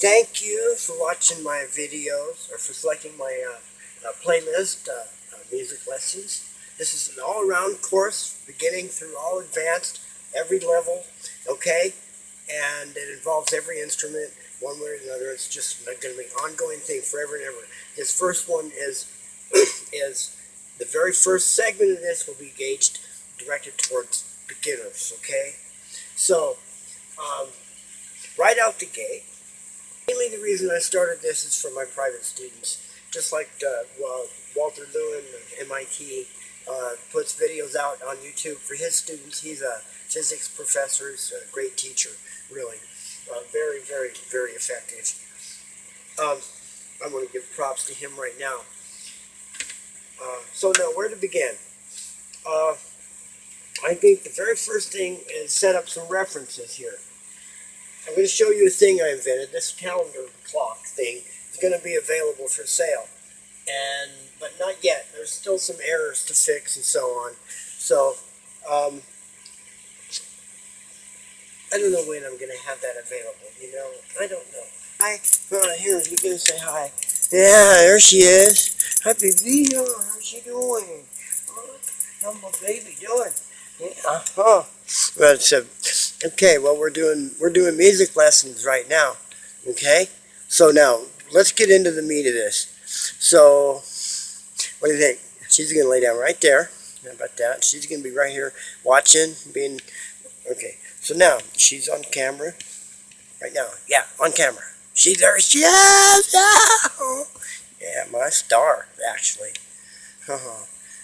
Thank you for watching my videos, or for selecting my playlist, music lessons. This is an all-around course, beginning through all advanced, every level, okay? And it involves every instrument, one way or another. It's just going to be an ongoing thing forever and ever. This first one is, is the very first segment of this will be directed towards beginners, okay? So, right out the gate, mainly the reason I started this is for my private students. Just like Walter Lewin of MIT puts videos out on YouTube for his students. He's a physics professor. He's a great teacher, really. Very, very, very effective. I want to give props to him right now. So now, where to begin? I think the very first thing is set up some references here. I'm going to show you a thing I invented. This calendar clock thing is going to be available for sale, but not yet. There's still some errors to fix and so on. So I don't know when I'm going to have that available. I don't know. Hi, here. You going to say hi? Yeah, there she is. Happy to be here. How's she doing? How's my baby doing? Yeah. Okay, well, we're doing music lessons right now. Okay, so now let's get into the meat of this. So, what do you think? She's gonna lay down right there. How about that? She's gonna be right here watching, being okay. So now she's on camera right now. Yeah, on camera. There she is. Yeah, my star actually.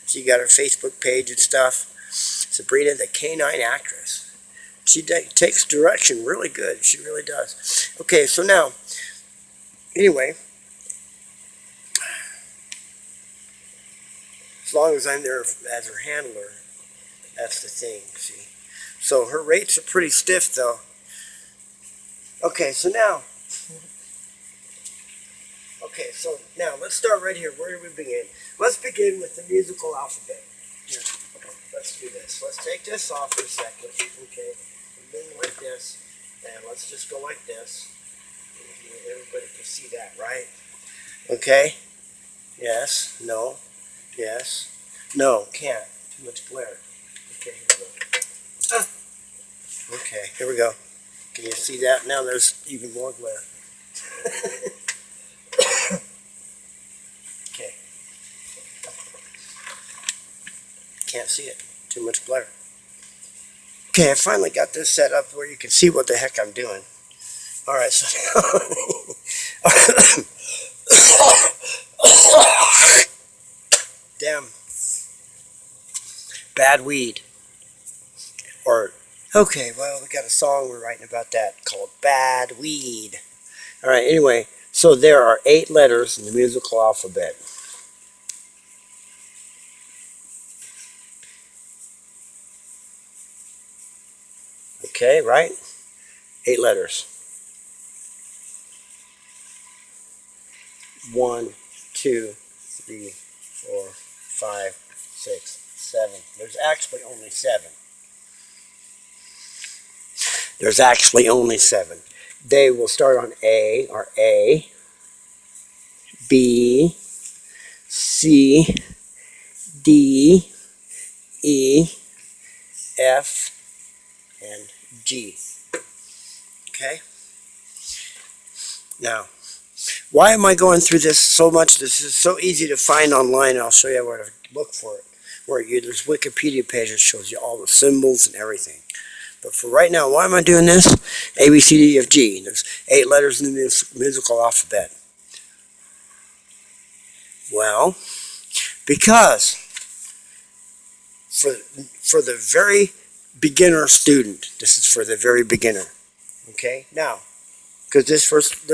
She got her Facebook page and stuff. Sabrina, the canine actress. She takes direction really good. She really does. Okay, so now, anyway, as long as I'm there as her handler, that's the thing, see. So her rates are pretty stiff, though. Okay, so now, let's start right here. Where do we begin? Let's begin with the musical alphabet. Here, let's do this. Let's take this off for a second, okay? Like this, and let's just go like this. Everybody can see that, right? Okay. Yes. No. Yes. No. Can't. Too much glare. Okay. Here we go. Okay. Here we go. Can you see that? Now there's even more glare. Okay. Can't see it. Too much glare. Okay, I finally got this set up where you can see what the heck I'm doing. Alright, so damn bad weed. Okay, well, we got a song we're writing about that called Bad Weed. Alright, anyway, so there are 8 letters in the musical alphabet. Okay, right? 8 letters. 1, 2, 3, 4, 5, 6, 7. There's actually only 7. There's actually only 7. They will start on A, or A, B, C, D, E, F, and G. Okay? Now, why am I going through this so much? This is so easy to find online. I'll show you where to look for it. There's a Wikipedia page that shows you all the symbols and everything. But for right now, why am I doing this? A, B, C, D, E, F, G. There's 8 letters in the musical alphabet. Well, because for the very beginner student, this is for the very beginner. Okay, now, because the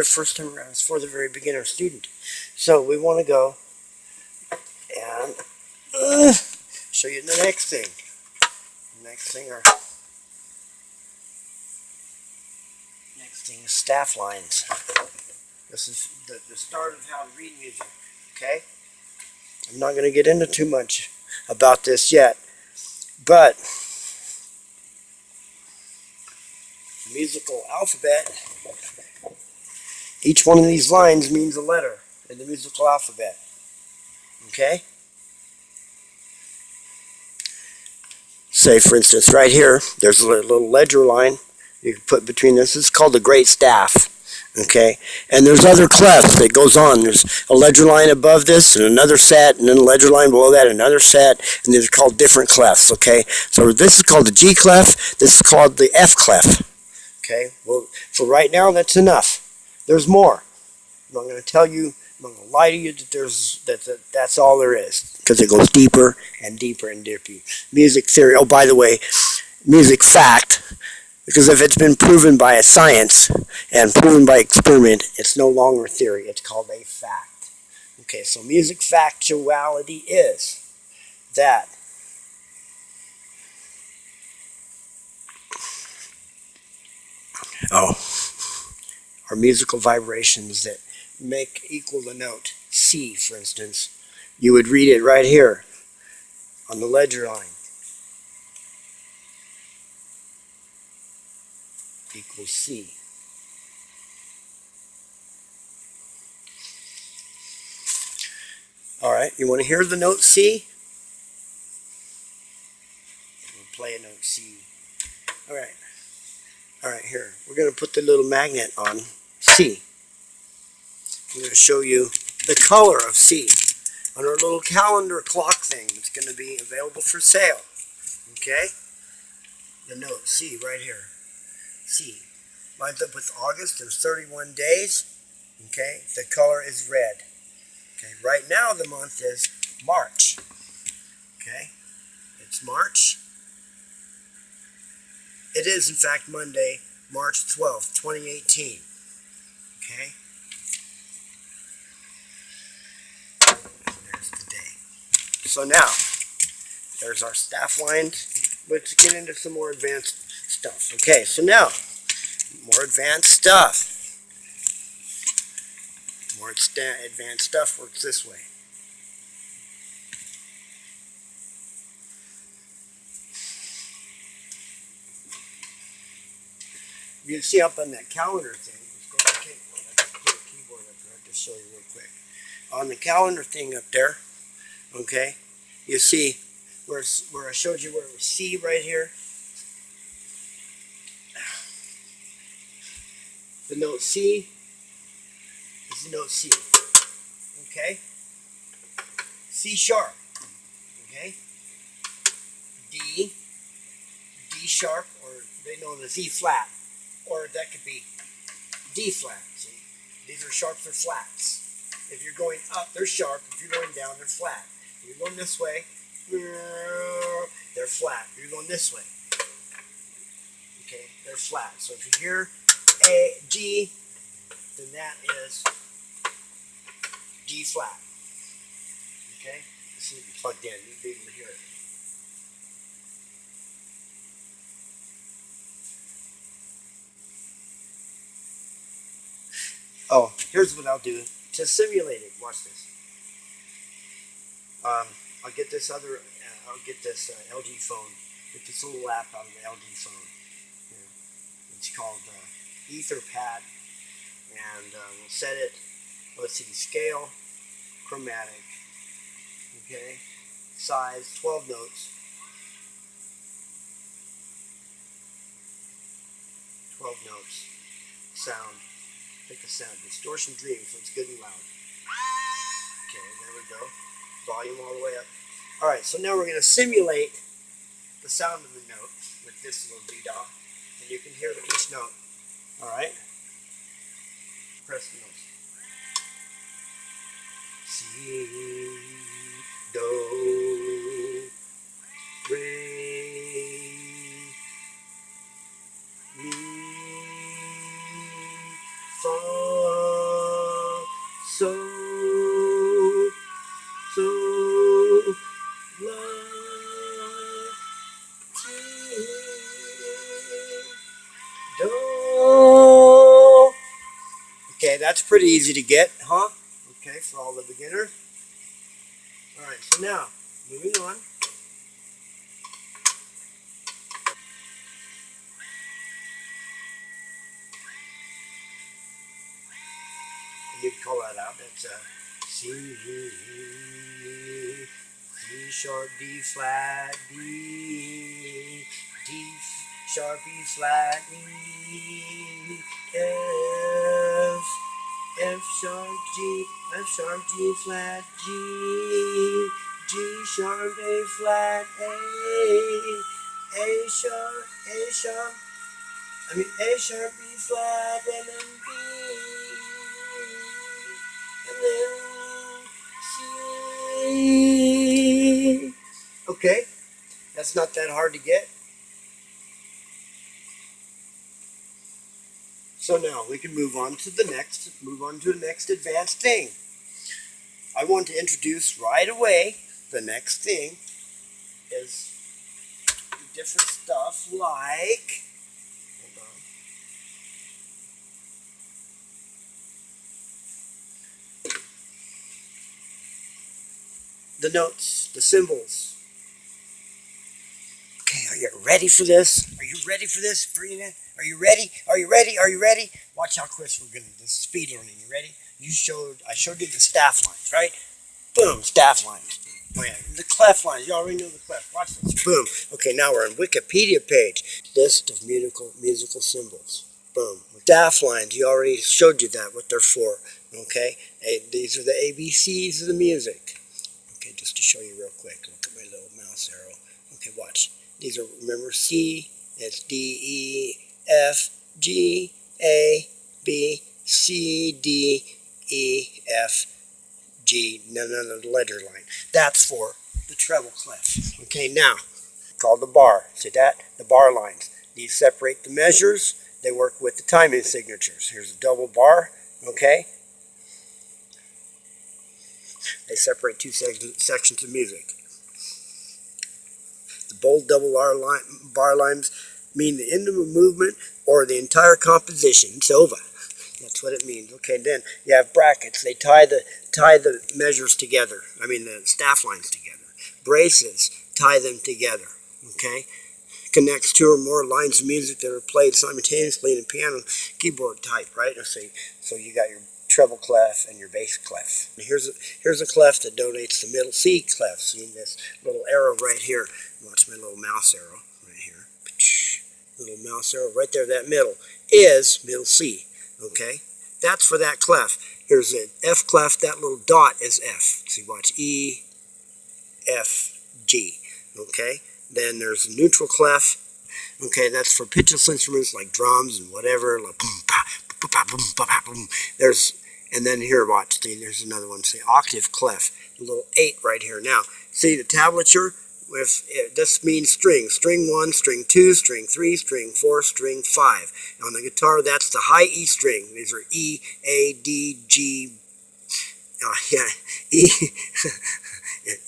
first time around is for the very beginner student. So we want to go and show you the next thing. Next thing is staff lines. This is the start of how to read music. Okay, I'm not going to get into too much about this yet, but musical alphabet Each one of these lines means a letter in the musical alphabet. Okay? Say, for instance, right here, there's a little ledger line you can put between this. This is called the great staff. Okay? And there's other clefs that goes on. There's a ledger line above this and another set, and then a ledger line below that, another set, and these are called different clefs. Okay? So this is called the G clef. This is called the F clef. Okay? Well, for right now, that's enough. There's more. I'm not going to tell you, I'm not going to lie to you that that's all there is, because it goes deeper and deeper and deeper. Music theory, oh, by the way, music fact, because if it's been proven by a science and proven by experiment, it's no longer theory, it's called a fact. Okay, so music factuality is that are musical vibrations that make equal the note C, for instance. You would read it right here on the ledger line. Equals C. Alright, you want to hear the note C? We'll play a note C. Alright, here. We're going to put the little magnet on C. I'm going to show you the color of C on our little calendar clock thing. It's going to be available for sale. Okay? The note C right here. C. Lines up with August. There's 31 days. Okay? The color is red. Okay? Right now the month is March. Okay? It's March. It is, in fact, Monday, March 12th, 2018. Okay? There's the day. So now, there's our staff lines. Let's get into some more advanced stuff. Okay, so now, more advanced stuff. More advanced stuff works this way. You can see up on that calendar thing. Let's go to the keyboard up there. I'll just show you real quick. On the calendar thing up there, okay, you see where I showed you where it was C right here. The note C is the note C. Okay? C sharp. Okay? D sharp, or they know the Z flat. Or that could be D flat. See? These are sharps or flats. If you're going up, they're sharp. If you're going down, they're flat. If you're going this way, they're flat. If you're going this way, okay, they're flat. So if you hear A, G, then that is G flat. Okay? Let's see if it's plugged in. You'll be able to hear it. Oh, here's what I'll do to simulate it. Watch this. I'll get this LG phone. Get this little app out of the LG phone. Yeah. It's called Etherpad, and we'll set it. Let's see, scale, chromatic. Okay, size, 12 notes. 12 notes. Sound. Pick a sound. Distortion dream, so it's good and loud. Okay, there we go. Volume all the way up. Alright, so now we're going to simulate the sound of the note with this little B-dot. And you can hear each note. Alright? Press the notes. C, do, re, mi, fa, sol, la, ti, do. Okay, that's pretty easy to get, huh? Okay, for all the beginners. Alright, so now, moving on. you'd call that out. That's C, C sharp, D flat, D, D sharp, E flat, E, F, F sharp, G, F sharp, G flat, G, G sharp, A flat, A sharp, A sharp, A sharp, B flat, and then B, and then C. Okay, that's not that hard to get. So now we can move on to the next advanced thing. I want to introduce right away the next thing is different stuff like, hold on. The notes, the symbols. Okay, are you ready for this? Are you ready for this, Brina? Are you ready? Are you ready? Are you ready? Watch how quick we're gonna do speed learning. You ready? I showed you the staff lines, right? Boom, staff lines. Oh yeah, the clef lines. You already know the clef. Watch this. Boom. Okay, now we're on Wikipedia page. List of musical symbols. Boom. Staff lines. You already showed you that, what they're for. Okay? These are the ABCs of the music. Okay, just to show you real quick. Look at my little mouse arrow. Okay, watch. These are, remember, C, it's D, E, F, G, A, B, C, D, E, F, G, none of the letter line. That's for the treble clef. Okay, now, called the bar. See that? The bar lines. These separate the measures. They work with the timing signatures. Here's a double bar, okay? They separate two sections of music. The bold double bar lines mean the end of a movement or the entire composition. It's over. That's what it means. Okay, then you have brackets. They tie the measures together. I mean the staff lines together. Braces tie them together. Okay, connects two or more lines of music that are played simultaneously in a piano keyboard type. Right. So you got your treble clef and your bass clef. And here's a clef that donates the middle C clef. See this little arrow right here. Watch my little mouse arrow right here. Little mouse arrow right there. That middle is middle C. Okay, that's for that clef. Here's an F clef. That little dot is F. See, watch E, F, G. Okay, then there's a neutral clef. Okay, that's for pitchless instruments like drums and whatever. Like boom, ba, boom, ba, boom, ba, boom. And then here, watch. See, there's another one. See, octave clef. A little 8 right here. Now, see the tablature. This means string. String 1, string 2, string 3, string 4, string 5. On the guitar, that's the high E string. These are E, A, D, G.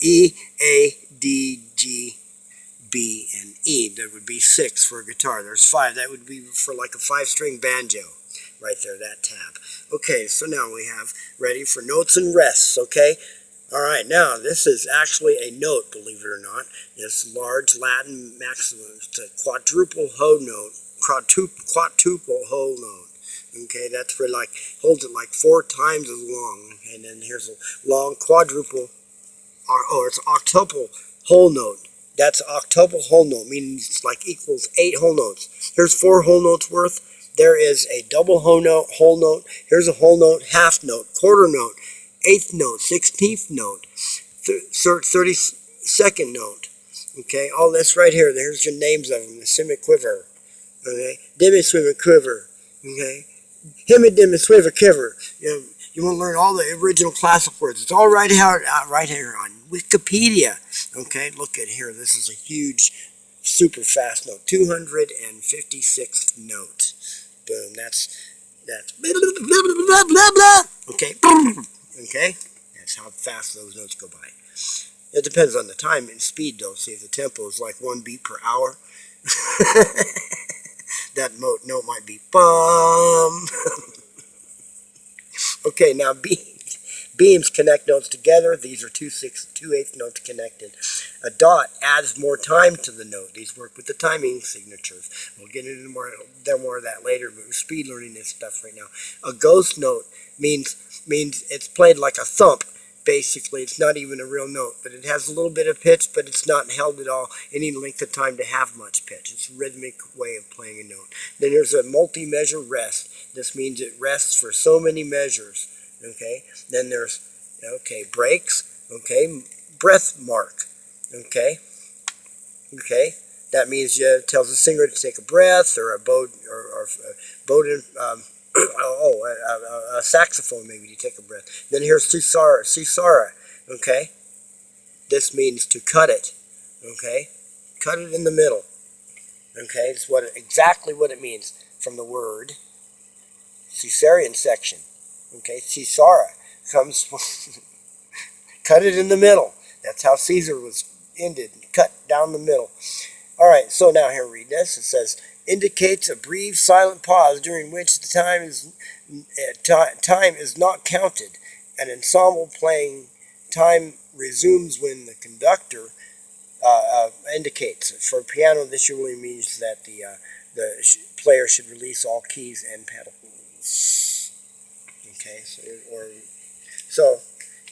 E, A, D, G, B, and E. That would be 6 for a guitar. There's 5. That would be for like a 5-string banjo. Right there, that tab. Okay, so now we have ready for notes and rests, okay? Alright, now this is actually a note, believe it or not. It's large Latin maximum. It's a quadruple whole note. Quadruple whole note. Okay, that's for like, holds it like 4 times as long. And then here's a long quadruple, it's an octuple whole note. That's an octuple whole note, meaning it's like equals 8 whole notes. Here's 4 whole notes worth. There is a double whole note. Here's a whole note, half note, quarter note, 8th note, 16th note, 32nd note. Okay, all this right here. There's your names of them. The semiquiver. Okay, demisemiquiver. Okay, hemidemisquiver. You want to learn all the original classic words. It's all right here on Wikipedia. Okay, look at here. This is a huge, super fast note. 256th note. Boom. That's blah, blah, blah, blah. Okay. Okay. That's how fast those notes go by. It depends on the time and speed, though. See, if the tempo is like 1 beat per hour, that note might be bum. Okay, now beams connect notes together. These are 2/8 notes connected. A dot adds more time to the note. These work with the timing signatures. We'll get into more of that later, but we're speed learning this stuff right now. A ghost note means it's played like a thump. Basically, it's not even a real note, but it has a little bit of pitch, but it's not held at all any length of time to have much pitch. It's a rhythmic way of playing a note. Then there's a multi-measure rest. This means it rests for so many measures. Okay. Then there's breaks. Okay, breath mark. Okay. That means it tells the singer to take a breath, or a a saxophone maybe to take a breath. Then here's Susara. Okay, this means to cut it. Okay, cut it in the middle. Okay, it's exactly what it means from the word Caesarean section. Okay, Caesara comes from cut it in the middle. That's how Caesar was ended, cut down the middle. All right, so now here, read this. It says, indicates a brief silent pause during which the time is not counted. An ensemble playing time resumes when the conductor indicates. For piano, this usually means that the player should release all keys and pedals. Okay, so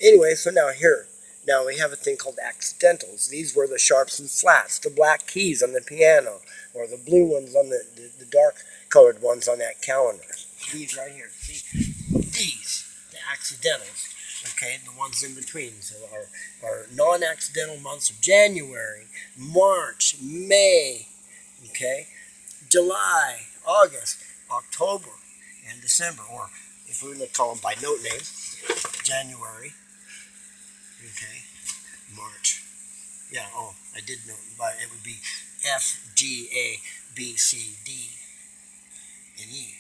anyway, so now here. Now we have a thing called accidentals. These were the sharps and flats, the black keys on the piano, or the blue ones on the dark colored ones on that calendar. These right here, see? These, the accidentals, okay, the ones in between. So our non-accidental months of January, March, May, okay, July, August, October, and December, or if we would call them by note name, January, okay, March. Yeah, I did note, but it would be F, G, A, B, C, D, and E,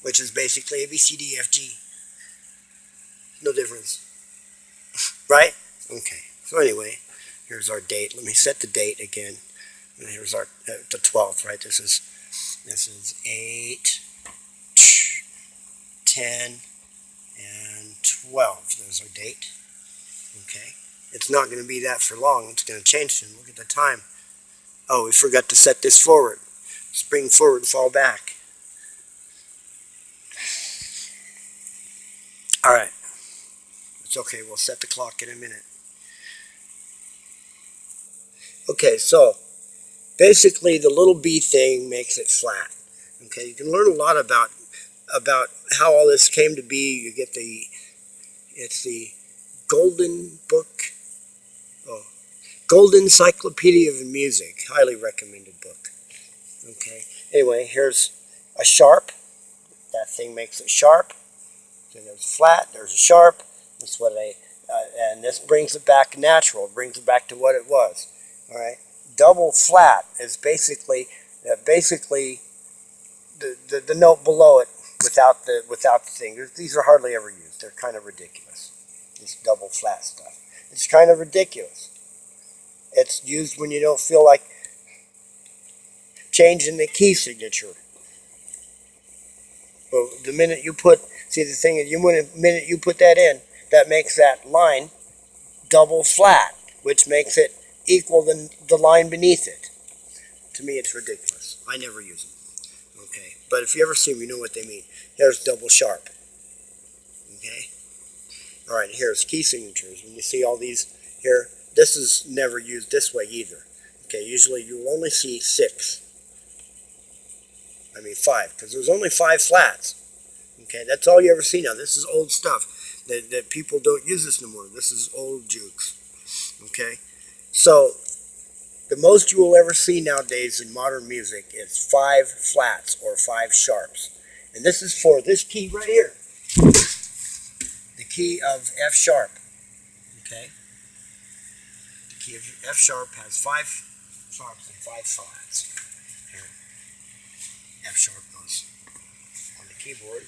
which is basically A, B, C, D, F, G. No difference, right? Okay, so anyway, here's our date. Let me set the date again. And here's our, the 12th, right? This is 8, 10, and 12. There's our date. Okay, it's not going to be that for long. It's going to change soon. Look at the time. Oh, we forgot to set this forward. Spring forward, fall back. All right. It's okay. We'll set the clock in a minute. Okay, so basically the little B thing makes it flat. Okay, you can learn a lot about how all this came to be. You get it's the Golden Encyclopedia of Music, highly recommended book. Okay, anyway, here's a sharp. That thing makes it sharp. Then there's flat, there's a sharp. That's what and this brings it back natural, brings it back to what it was. All right, double flat is basically the note below it without the thing. These are hardly ever used. They're kind of ridiculous. This double flat stuff. It's kind of ridiculous. It's used when you don't feel like changing the key signature. Well, the minute you put, see the thing is, the minute you put that in, that makes that line double flat, which makes it equal the line beneath it. To me, it's ridiculous. I never use them. Okay, but if you ever see them, you know what they mean. Here's double sharp. Okay. All right, here's key signatures. When you see all these here, this is never used this way either. Okay, usually you'll only see 5, because there's only 5 flats. Okay, that's all you ever see now. This is old stuff that people don't use this no more. This is old jukes. Okay, so the most you will ever see nowadays in modern music is 5 flats or 5 sharps. And this is for this key right here. The key of F sharp. Okay? The key of F sharp has 5 sharps and 5 flats. Here. F sharp goes on the keyboard.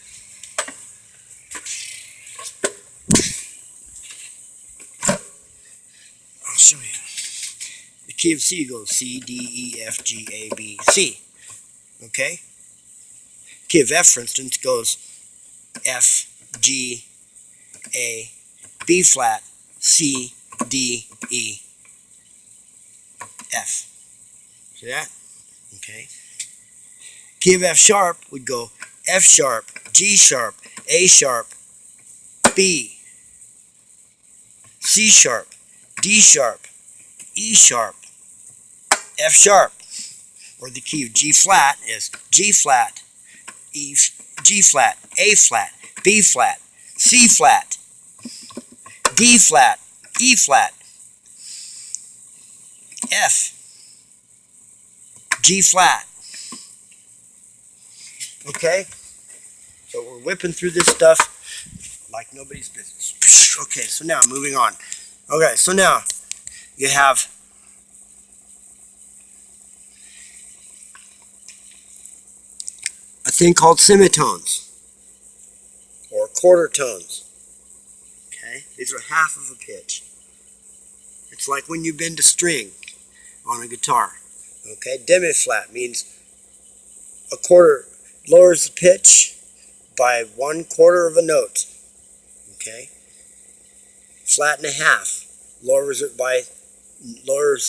I'll show you. The key of C goes C, D, E, F, G, A, B, C. Okay? Key of F, for instance, goes F, G, A, B flat, C, D, E, F. See that? Okay. Key of F sharp would go F sharp, G sharp, A sharp, B, C sharp, D sharp, E sharp, F sharp. Or the key of G flat is G flat, E, G flat, A flat, B flat, C flat, D flat, E flat, F, G flat. Okay? So we're whipping through this stuff like nobody's business. Okay, so now moving on. Okay, so now you have a thing called semitones or quarter tones. Okay, these are half of a pitch. It's like when you bend a string on a guitar. Okay, demi-flat means a quarter, lowers the pitch by 1/4 of a note. Okay, flat and a half lowers the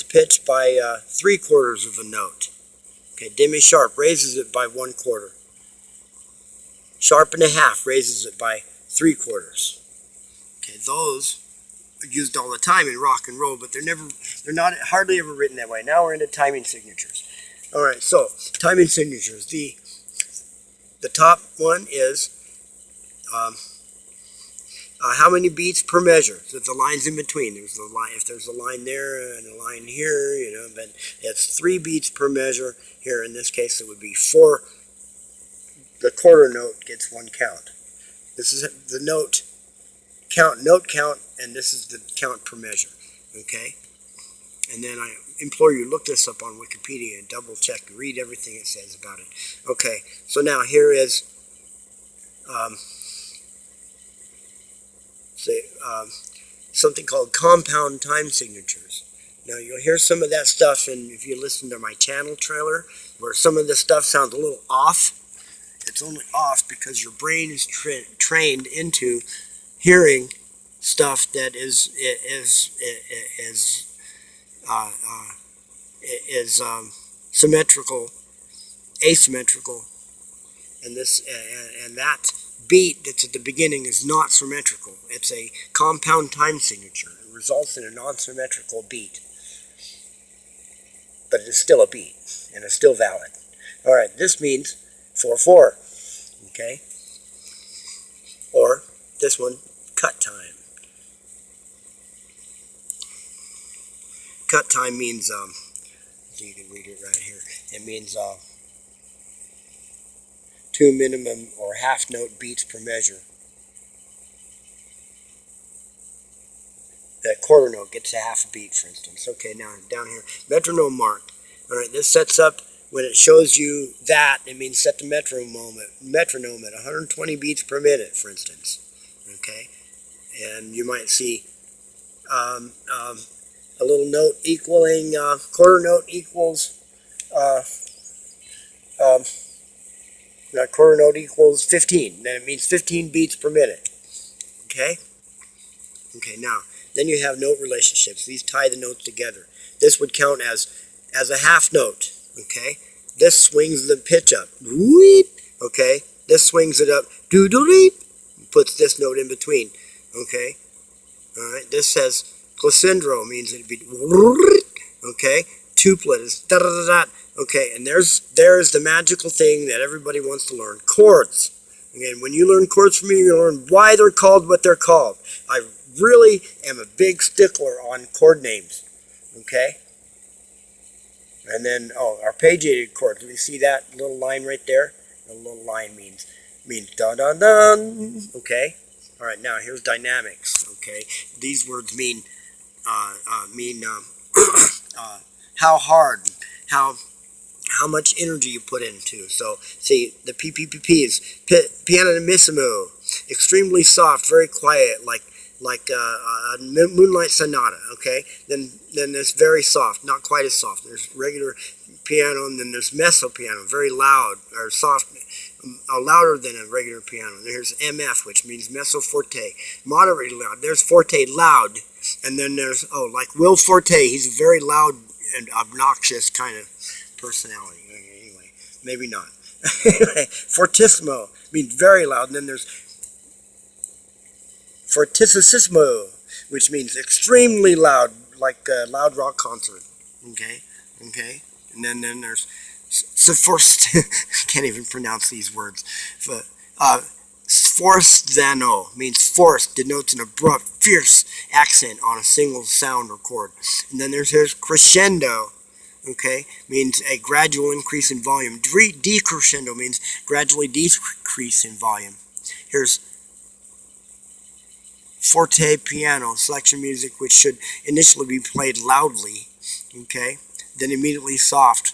pitch by 3/4 of a note. Okay, demi-sharp raises it by 1/4. Sharp and a half raises it by 3/4. Okay, those are used all the time in rock and roll, but they're not hardly ever written that way. Now we're into timing signatures. All right, so timing signatures. The top one is how many beats per measure. So the lines in between. There's a line. If there's a line there and a line here, you know, but it's 3 beats per measure. Here in this case, it would be 4. The quarter note gets 1 count. This is the note count, and this is the count per measure. Okay, and then I implore you look this up on Wikipedia and double check, read everything it says about it. Okay, so now here is something called compound time signatures. Now you'll hear some of that stuff, and if you listen to my channel trailer, where some of this stuff sounds a little off. It's only off because your brain is trained into hearing stuff that is symmetrical, asymmetrical, and that beat that's at the beginning is not symmetrical. It's a compound time signature. It results in a non-symmetrical beat, but it is still a beat and it's still valid. All right, this means 4/4. Okay, or this one, cut time. Cut time means so you can read it right here. It means 2 minimum or half note beats per measure. That quarter note gets a half a beat, for instance. Okay, now down here, metronome mark. All right, this sets up. When it shows you that, it means set the metronome at 120 beats per minute, for instance. Okay, and you might see a little note equaling quarter note equals quarter note equals 15. Then it means 15 beats per minute. Okay. Okay. Now, then you have note relationships. These tie the notes together. This would count as a half note. Okay, this swings the pitch up. Weep. Okay, this swings it up. Doodle-deep. Puts this note in between. Okay, all right. This says crescendo means it'd be. Okay, tuplet is da da da da. Okay, and there's the magical thing that everybody wants to learn: chords. Again, when you learn chords from me, you learn why they're called what they're called. I really am a big stickler on chord names. Okay. And then, arpeggiated chords. Do you see that little line right there? The little line means dun dun dun. Okay. All right. Now here's dynamics. Okay. These words mean how hard, how much energy you put into. So see the PPPs, pianissimo, extremely soft, very quiet, like a Moonlight Sonata. Okay, then there's very soft, not quite as soft. There's regular piano, and then there's mezzo piano, very loud or soft, louder than a regular piano. There's MF, which means mezzo forte, moderately loud. There's forte, loud, and then there's like Will Forte. He's a very loud an obnoxious kind of personality. Anyway, maybe not. Fortissimo means very loud, and then there's fortissimo, which means extremely loud, like a loud rock concert. Okay, and then there's can't even pronounce these words. Sforzano means force, denotes an abrupt, fierce accent on a single sound or chord. And then there's crescendo, okay, means a gradual increase in volume. Decrescendo means gradually decrease in volume. Here's forte piano, selection music which should initially be played loudly, okay, then immediately soft.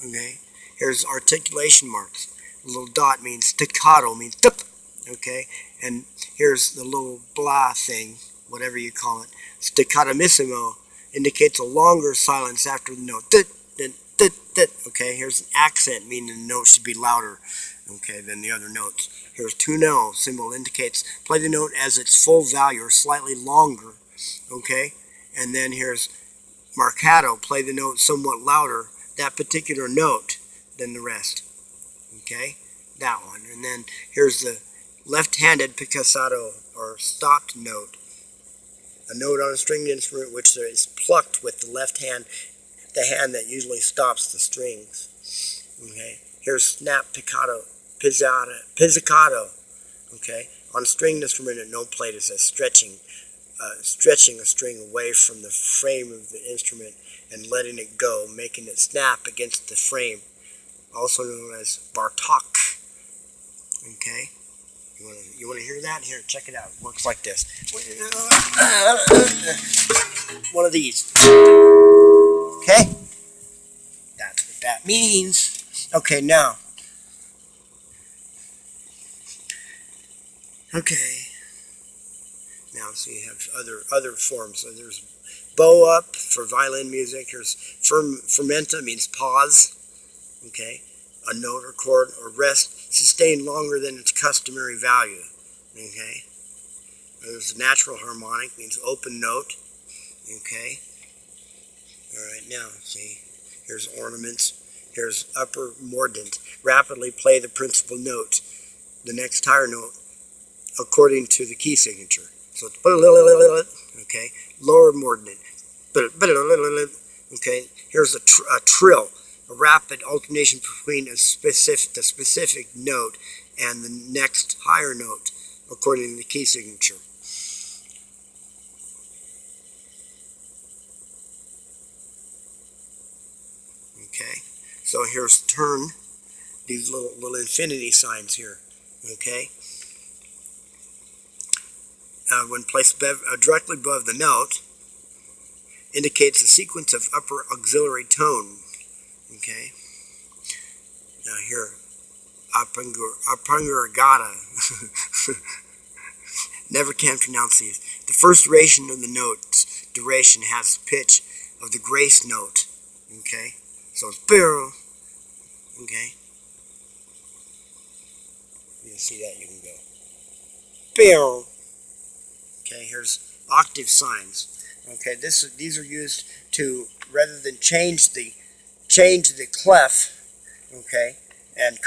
Okay, here's articulation marks. The little dot means staccato, means tup, okay, and here's the little blah thing, whatever you call it. Staccatomissimo indicates a longer silence after the note. Okay, here's an accent, meaning the note should be louder, okay, than the other notes. Here's tunnel symbol, indicates play the note as its full value or slightly longer, okay, and then here's marcato, play the note somewhat louder, that particular note, than the rest. Okay, that one. And then here's the left-handed piccato, or stopped note. A note on a stringed instrument which is plucked with the left hand, the hand that usually stops the strings. Okay, here's snap pizzicato. Okay, on a stringed instrument, a note played is a stretching a string away from the frame of the instrument and letting it go, making it snap against the frame, also known as Bartok. Okay, you want to hear that? Here, check it out. It works like this. One of these. Okay, that's what that means. Okay, now. Okay. Now, so you have other forms. So there's bow up for violin music. Here's fermenta, means pause. Okay, a note or chord or rest sustained longer than its customary value. Okay, there's natural harmonic, means open note. Okay, all right. Now, see, here's ornaments. Here's upper mordant. Rapidly play the principal note, the next higher note, according to the key signature. So it's okay, lower mordant. Okay, here's a trill, a rapid alternation between the specific note and the next higher note, according to the key signature. Okay, so here's turn, these little infinity signs here. Okay. When placed directly above the note, indicates a sequence of upper auxiliary tone. Okay. Now here, apangurgata. Never can pronounce these. The first duration of the note's duration has the pitch of the grace note. Okay. So it's bill. Okay. You can see that, you can go bill. Okay, here's octave signs. Okay, these are used to, rather than change the clef. Okay, and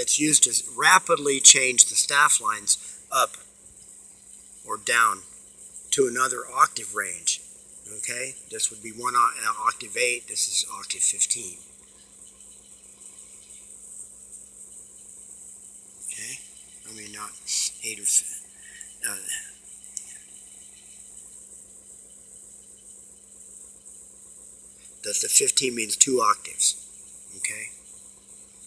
it's used to rapidly change the staff lines up or down to another octave range. Okay, this would be one octave 8. This is octave 15. Okay, I mean not 8 or. The 15 means 2 octaves, okay?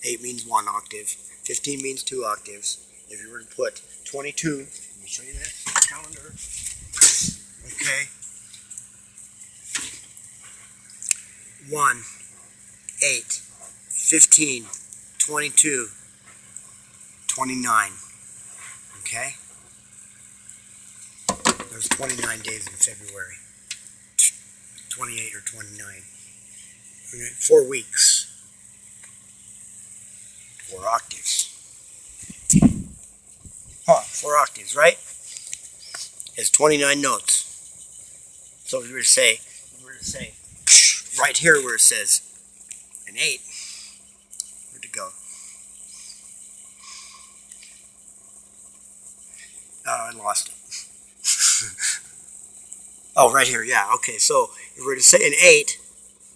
8 means 1 octave, 15 means 2 octaves. If you were to put 22, let me show you that calendar, okay? 1, 8, 15, 22, 29, okay? There's 29 days in February, 28 or 29. 4 weeks, 4 octaves. 4 octaves, right? It's 29 notes. So if you were to say to say, right here where it says an 8, where'd it go? Oh, I lost it. Oh, right here, yeah, okay, so if we're to say an 8,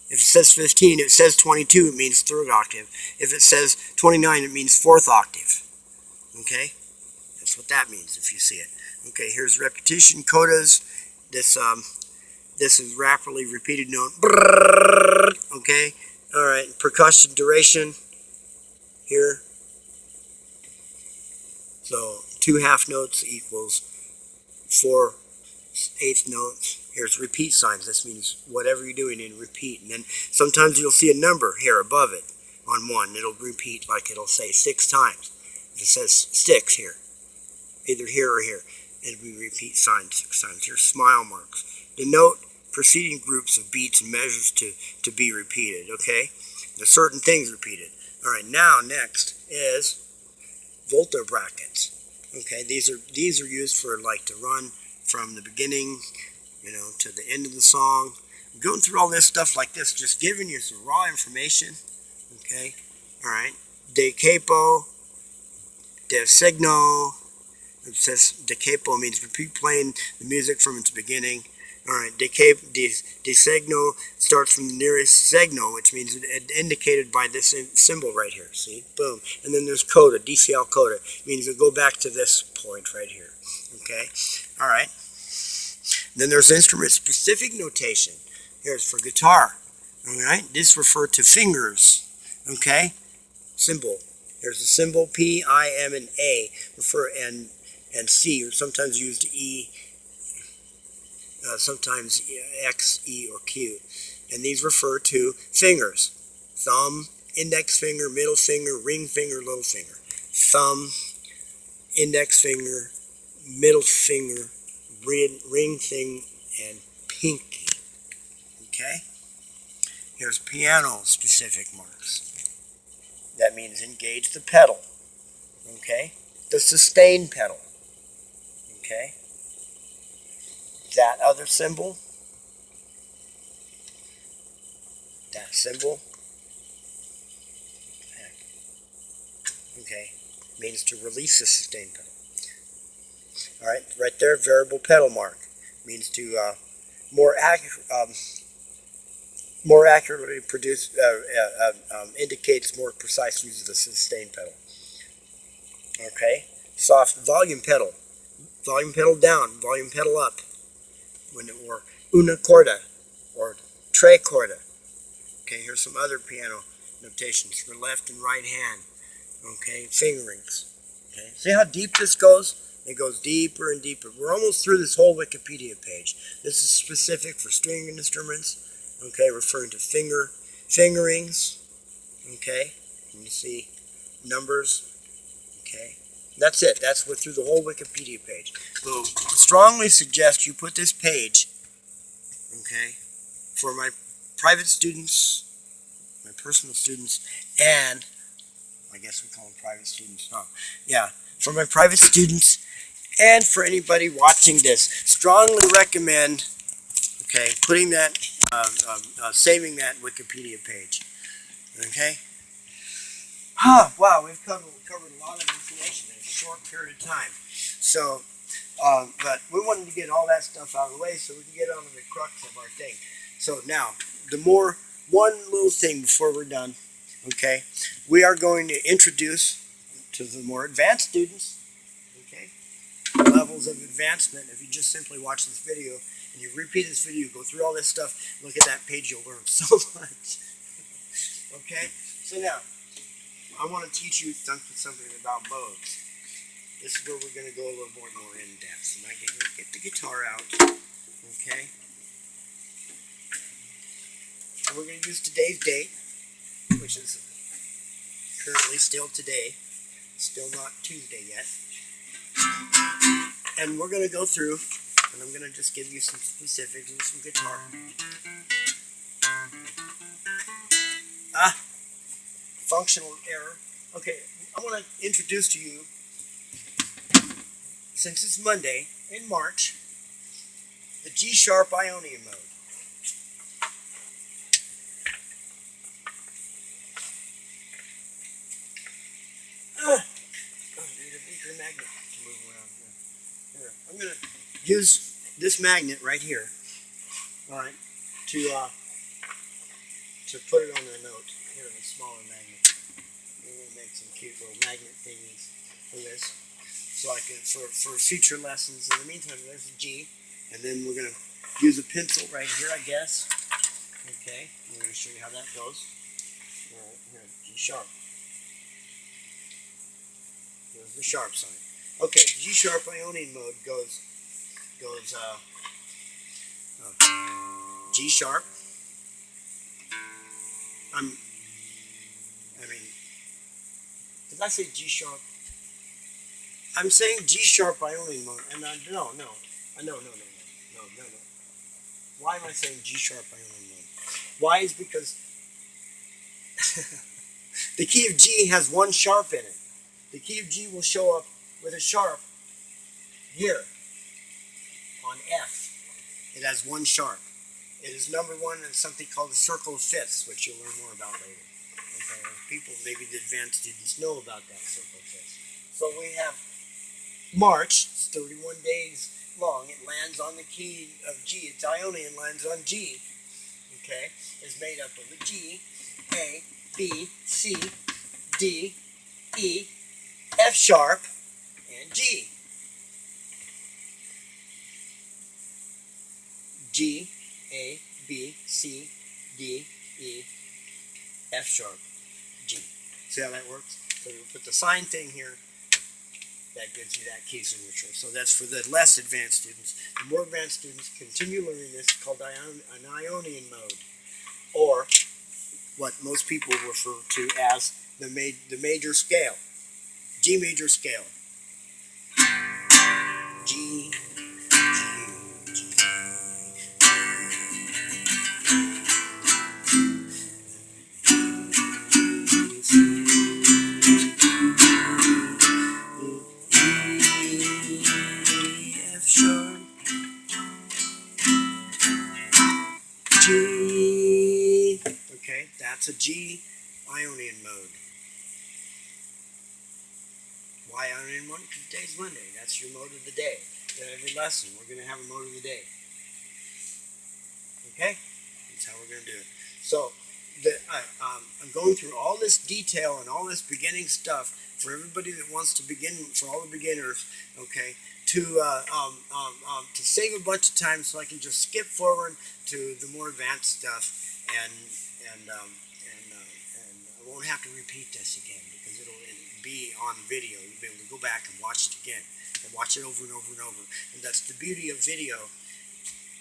if it says 15, if it says 22, it means 3rd octave. If it says 29, it means 4th octave. Okay? That's what that means if you see it. Okay, here's repetition, codas. This is rapidly repeated note. Okay? Alright, percussive duration here. So 2 half notes equals 4 eighth notes. Here's repeat signs. This means whatever you're doing in repeat. And then sometimes you'll see a number here above it on 1. It'll repeat like it'll say 6 times. If it says 6 here, either here or here, it'll be repeat signs 6 times. Here's smile marks. Denote preceding groups of beats and measures to be repeated, okay? There's certain things repeated. Alright, now next is Volta Brackets. Okay, these are used for like to run from the beginning, to the end of the song. I'm going through all this stuff like this, just giving you some raw information. Okay, all right. De capo, de signo. It says de capo means repeat playing the music from its beginning. All right, de signo starts from the nearest signo, which means it indicated by this symbol right here. See, boom. And then there's coda, DCL coda, means it'll go back to this point right here. Okay, all right. Then there's instrument-specific notation. Here's for guitar. All right, this refers to fingers. Okay, symbol. Here's the symbol P, I, M, and A. And C, or sometimes used E. Sometimes X, E, or Q. And these refer to fingers. Thumb, index finger, middle finger, ring finger, little finger. Thumb, index finger, middle finger, ring thing, and pinky. Okay? Here's piano specific marks. That means engage the pedal. Okay? The sustain pedal. Okay? That other symbol. That symbol. Okay? Means to release the sustain pedal. Alright, right there, variable pedal mark. Means to more accurately produce, indicates more precise use of the sustain pedal. Okay? Soft volume pedal. Volume pedal down, volume pedal up. Or una corda, or tre corda. Okay, here's some other piano notations for left and right hand. Okay, fingerings. Okay, see how deep this goes? It goes deeper and deeper. We're almost through this whole Wikipedia page. This is specific for string instruments. Okay, referring to fingerings. Okay, and you see numbers. Okay, that's it. That's what through the whole Wikipedia page. So, I strongly suggest you put this page, okay, for my private students, my personal students, and I guess we call them private students. Oh, yeah, for my private students and for anybody watching this. Strongly recommend, okay, putting that, saving that Wikipedia page. Okay. Wow, we've covered a lot of information in a short period of time. So, but we wanted to get all that stuff out of the way so we can get on to the crux of our thing. So now, one little thing before we're done, okay, we are going to introduce to the more advanced students, okay, levels of advancement. If you just simply watch this video and you repeat this video, go through all this stuff, look at that page, you'll learn so much. Okay, so now, I want to teach you something about modes. This is where we're going to go a little more in depth. So I'm going to get the guitar out, okay? And we're going to use today's date, which is currently still today. Still not Tuesday yet. And we're going to go through, and I'm going to just give you some specifics and some guitar. Functional error. Okay, I want to introduce to you, since it's Monday in March, the G Ionian Mode. I'm going to use this magnet right here, all right, to put it on the note. Here, a smaller magnet. I'm going to make some cute little magnet thingies for this, so I can for future lessons. In the meantime, there's a G, and then we're going to use a pencil right here, I guess. Okay, I'm going to show you how that goes. All right, here, G sharp. There's the sharp sign. Okay, G sharp Ionian mode goes G sharp. I mean, did I say G sharp? I'm saying G sharp Ionian mode, and no. Why am I saying G sharp Ionian mode? Why is because the key of G has one sharp in it. The key of G will show up with a sharp here on F. It has one sharp. It is number one in something called the circle of fifths, which you'll learn more about later. Okay, people, maybe the advanced students know about that circle of fifths. So we have March. It's 31 days long. It lands on the key of G. It's Ionian, lands on G. Okay, it's made up of a G, A, B, C, D, E, F sharp, and G. G, A, B, C, D, E, F sharp, G. See how that works? So we'll put the sign thing here. That gives you that key signature. So that's for the less advanced students. The more advanced students continue learning this. It's called an Ionian mode, or what most people refer to as the major scale. G major scale. G, G, G. F sharp. G. Okay, that's a G Ionian mode. Why Ionian mode? Because today's Monday. That's your mode of the day. Then every lesson, we're going to have a mode of the day. Okay? That's how we're going to do it. So, I'm going through all this detail and all this beginning stuff for everybody that wants to begin, for all the beginners, okay, to save a bunch of time so I can just skip forward to the more advanced stuff, and I won't have to repeat this again because it'll be on video. You'll be able to go back and watch it again and watch it over and over and over. And that's the beauty of video.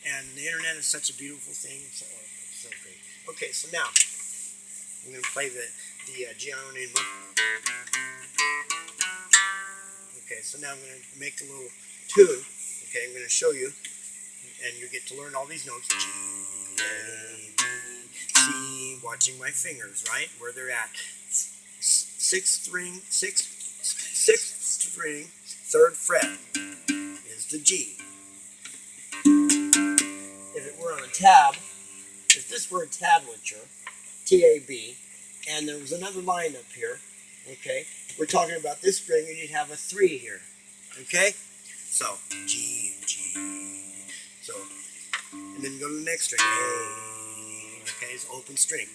And the internet is such a beautiful thing. It's so great. Okay, so now I'm going to play the G Ionian mode. Okay, so now I'm going to make a little tune. Okay, I'm going to show you, and you get to learn all these notes. G, A, B, C. Watching my fingers, right, where they're at. Sixth string, third fret is the G. If it were on a tab, if this were a tablature, T-A-B, and there was another line up here, okay, we're talking about this string, and you'd have a 3 here, okay? So, G, G, so, and then go to the next string, A, okay, it's open string.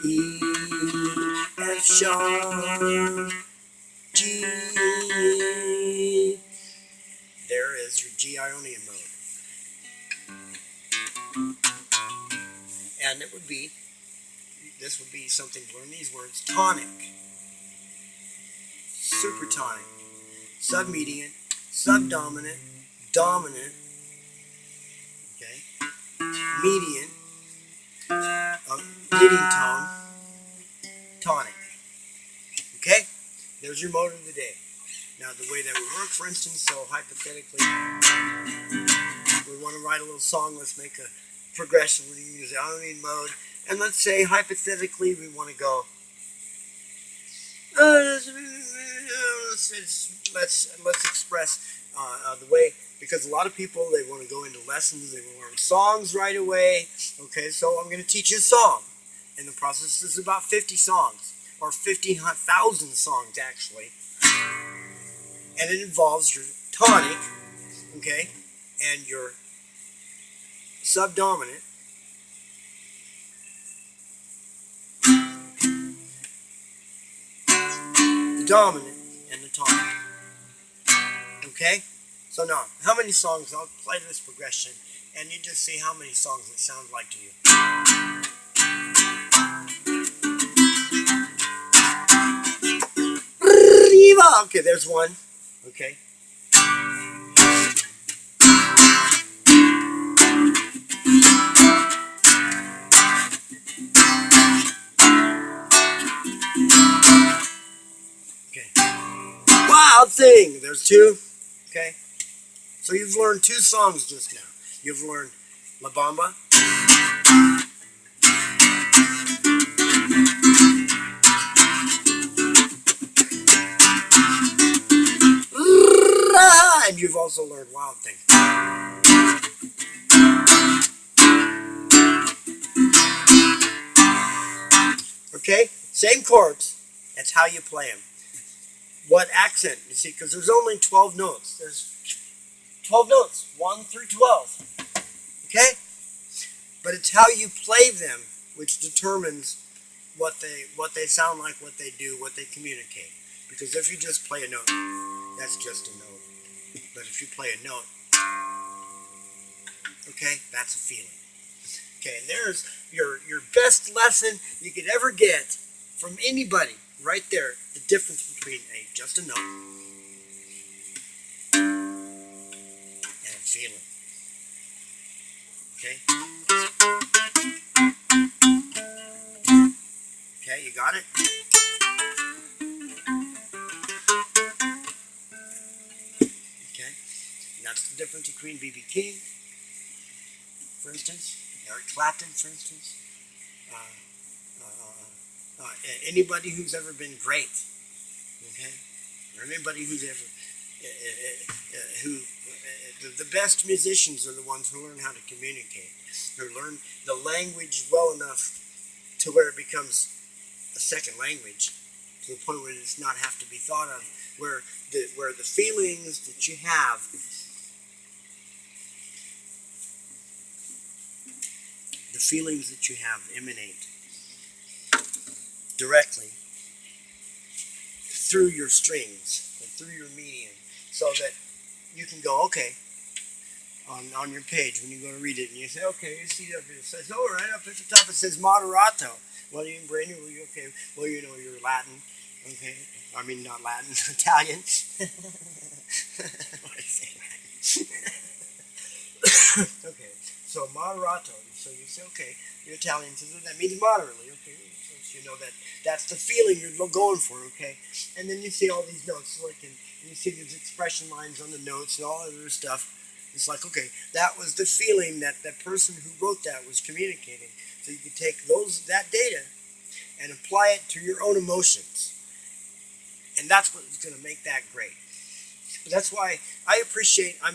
B, F sharp, G. There is your G Ionian mode. And it would be, this would be something to learn these words: tonic, supertonic, submedian, subdominant, dominant, okay, median, leading tone, tonic. Okay? There's your mode of the day. Now, the way that would work, for instance, so hypothetically, we want to write a little song. Let's make a progression. We're going to use the Ionian mode. And let's say, hypothetically, we want to go, let's express the way, because a lot of people, they want to go into lessons, they want to learn songs right away. Okay, so I'm going to teach you a song. And the process is about 50 songs. or 50,000 songs actually. And it involves your tonic, okay, and your subdominant, the dominant, and the tonic. Okay? So now, how many songs? I'll play this progression, and you just see how many songs it sounds like to you. Okay, there's one. Okay. Okay. Wild Thing. There's two. Okay. So you've learned two songs just now. You've learned La Bamba. And you've also learned Wild Thing. Okay? Same chords. That's how you play them. What accent? You see, because there's only 12 notes. There's 12 notes, 1 through 12. Okay? But it's how you play them which determines what they sound like, what they do, what they communicate. Because if you just play a note, that's just a note. But if you play a note, okay, that's a feeling. Okay, and there's your best lesson you could ever get from anybody right there. The difference between just a note and a feeling. Okay? Okay, you got it? Okay, and that's the difference between B.B. King, for instance, Eric Clapton, for instance, anybody who's ever been great, okay, or anybody who's ever, the best musicians are the ones who learn how to communicate, who learn the language well enough to where it becomes a second language, to the point where it does not have to be thought of, where the feelings that you have emanate directly through your strings and through your medium, so that you can go, okay, on your page when you go to read it, and you say, okay, you see up here, it says, oh, right up at the top it says moderato. Well, you brain, okay, well, you know, you're Latin, okay, I mean, not Latin, Italian. What did I say, Latin? Okay, so moderato, so you say, okay, you're Italian, so that means moderately, okay, so you know that's the feeling you're going for, okay, and then you see all these notes, like, and you see these expression lines on the notes and all that other stuff. It's like, okay, that was the feeling that the person who wrote that was communicating. So you can take that data and apply it to your own emotions. And that's what's going to make that great. But that's why I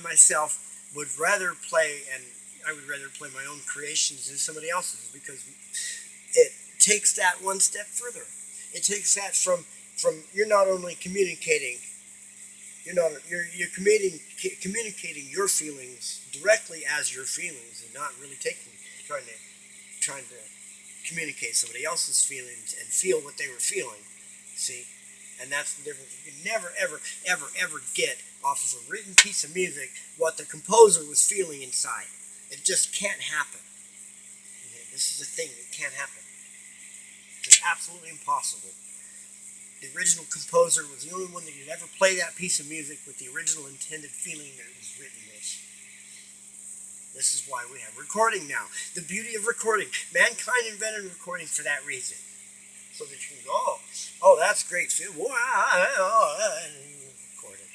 myself would rather play, and I would rather play my own creations than somebody else's, because it takes that one step further. It takes that from you're not only communicating, you're communicating your feelings directly as your feelings, and not really trying to communicate somebody else's feelings and feel what they were feeling. See, and that's the difference. You can never, ever, ever, ever get off of a written piece of music what the composer was feeling inside. It just can't happen. Okay? This is a thing that can't happen. It's absolutely impossible. The original composer was the only one that could ever play that piece of music with the original intended feeling that it was written with. This is why we have recording now. The beauty of recording. Mankind invented recording for that reason. So that you can go, oh, that's great. And you record it.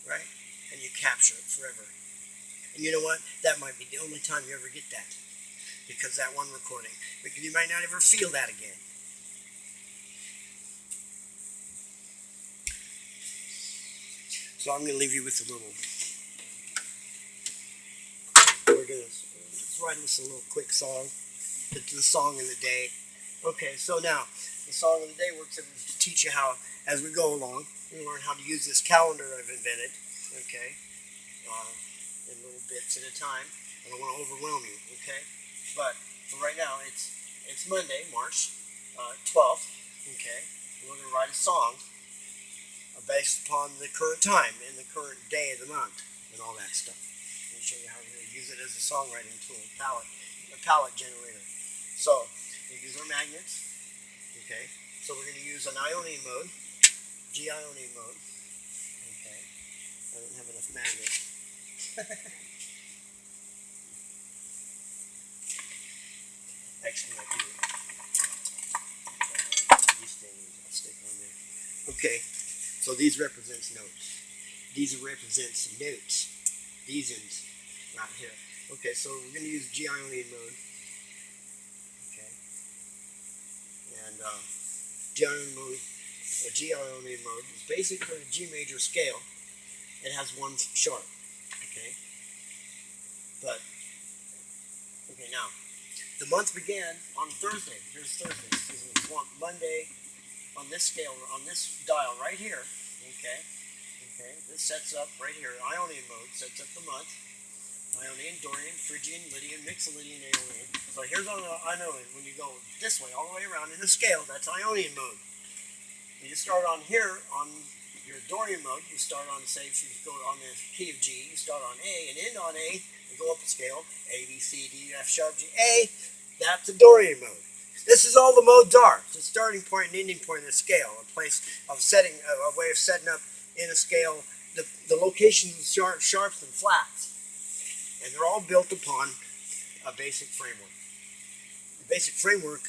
Right? And you capture it forever. And you know what? That might be the only time you ever get that. Because that one recording. Because you might not ever feel that again. So I'm going to leave you with a little, we're going to write us a little quick song. It's the song of the day. Okay, so now the song of the day works to teach you how, as we go along, we learn how to use this calendar I've invented. Okay, in little bits at a time. I don't want to overwhelm you. Okay, but for right now, it's Monday, March 12th. Okay, we're going to write a song based upon the current time and the current day of the month and all that stuff. Let me show you how we're going to use it as a songwriting tool, a palette generator. So we use our magnets. Okay, so we're going to use an Ionian mode, G Ionian mode. Okay, I don't have enough magnets. Actually, I do. These things I'll stick on there. Okay, so these represents notes. These represents notes. These ends right here. Okay, so we're going to use G Ionian mode. Okay, and G Ionian mode is basically a G major scale. It has one sharp. Okay, but okay now. The month began on Thursday. Here's Thursday. This is Monday on this scale, on this dial right here. Okay. Okay. This sets up right here. Ionian mode sets up the month. Ionian, Dorian, Phrygian, Lydian, Mixolydian, Aeolian. So here's on Ionian. When you go this way, all the way around in the scale, that's Ionian mode. When you start on here on your Dorian mode, you start on, say, if you go on the key of G, you start on A and end on A. Go up the scale, A, B, C, D, F sharp, G, A. That's the Dorian mode. This is all the modes are. It's a starting point and ending point in the scale, a place of setting, a way of setting up in a scale the locations of sharps and flats. And they're all built upon a basic framework. The basic framework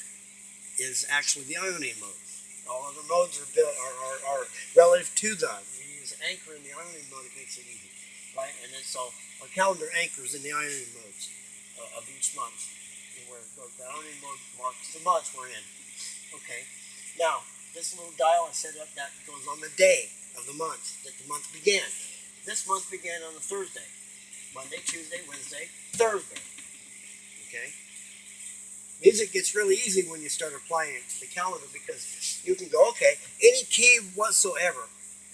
is actually the Ionian mode. All other modes are built are relative to them. You use anchor in the Ionian mode, it makes it easy, right? And then so our calendar anchors in the Ionian modes of each month. And where the Ionian mode marks the month we're in. Okay. Now, this little dial I set up that goes on the day of the month that the month began. This month began on a Thursday. Monday, Tuesday, Wednesday, Thursday. Okay. Music gets really easy when you start applying it to the calendar because you can go, okay, any key whatsoever.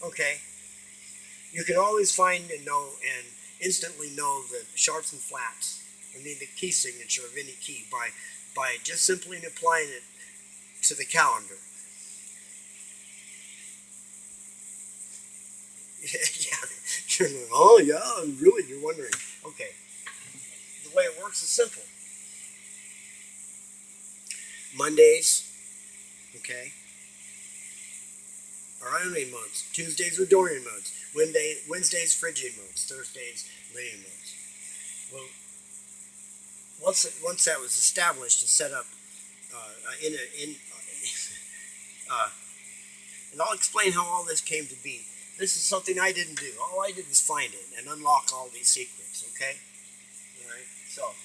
Okay. You can always find and know and instantly know the sharps and flats and the key signature of any key by just simply applying it to the calendar. Yeah, you're like, oh yeah, really, you're wondering. Okay, the way it works is simple. Mondays, okay, are Ionian modes. Tuesdays are Dorian modes. Wednesdays, Phrygian modes. Thursdays, Lydian modes. Well, once that was established and set up and I'll explain how all this came to be. This is something I didn't do. All I did was find it and unlock all these secrets. Okay, all right. So,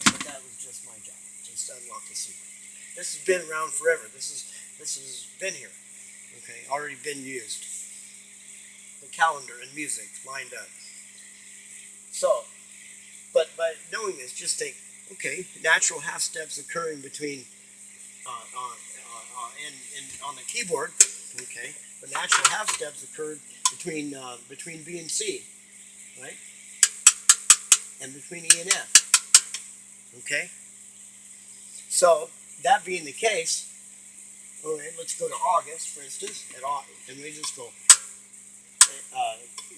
but that was just my job, just to unlock the secret. This has been around forever. This has been here. Okay, already been used. The calendar and music lined up. So, but by knowing this, just think, okay, natural half steps occurring between on the keyboard. Okay, the natural half steps occurred between B and C, right, and between E and F. Okay, so that being the case, all right, let's go to August, for instance, and we just go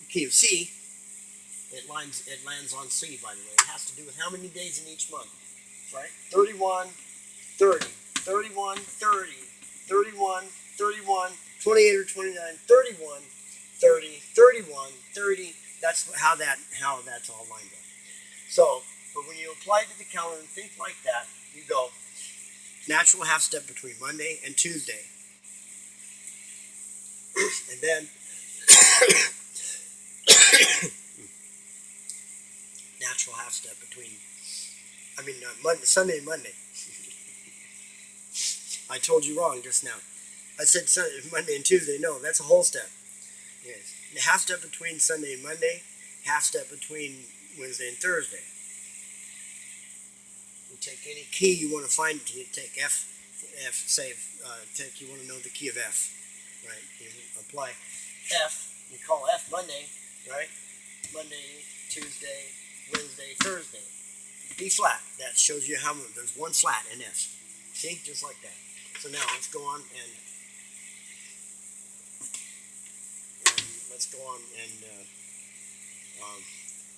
key of C. It lands on C, by the way. It has to do with how many days in each month, right? 31, 30, 31, 30, 31, 31, 28 or 29, 31, 30, 31, 30. That's how that's all lined up. So, but when you apply it to the calendar and think like that, you go natural half step between Monday and Tuesday. And then natural half step between Sunday and Monday. I told you wrong just now. I said Monday and Tuesday. No, that's a whole step. Yes. The half step between Sunday and Monday, half step between Wednesday and Thursday. You take any key you want to find. You take F F, say, you want to know the key of F, right? You apply F, you call F Monday, right? Monday, Tuesday, Wednesday, Thursday. B flat, that shows you how many, there's one flat in F. See, just like that. So now let's go on and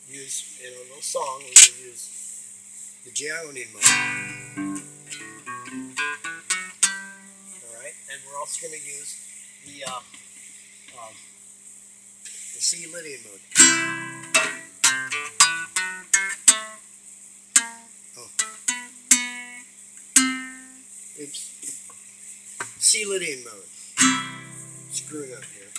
use, in a little song, we're going to use the G Ionian Mode. Alright, and we're also going to use the C Ionian Mode. Oh. Oops. C Ionian Mode. Screwing up here.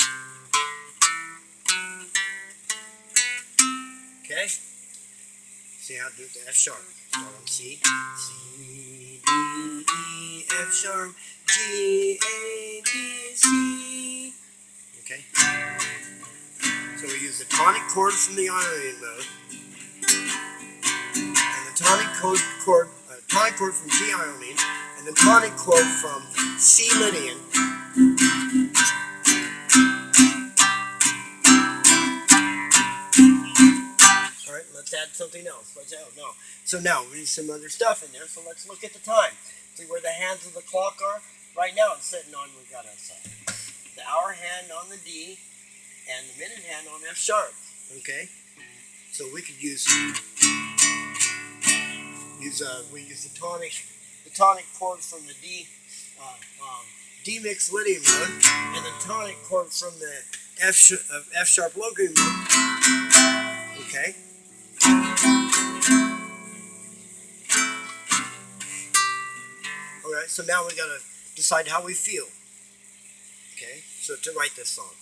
Okay? See how to do the F sharp. Start on C. C, D, E, F sharp, G, A, B, C. Okay? So we use the tonic chord from the Ionian mode, and the tonic chord from G Ionian, and the tonic chord from C Lydian. Alright, let's add something else. So now we need some other stuff in there, so let's look at the time. See where the hands of the clock are? Right now it's sitting on, we've got the hour hand on the D, and the minute hand on F sharp. Okay? So we could use the tonic chord from the D mix Lydian mode, and the tonic chord from the F sharp Locrian mode. Okay? Alright, so now we gotta decide how we feel. Okay? So to write this song.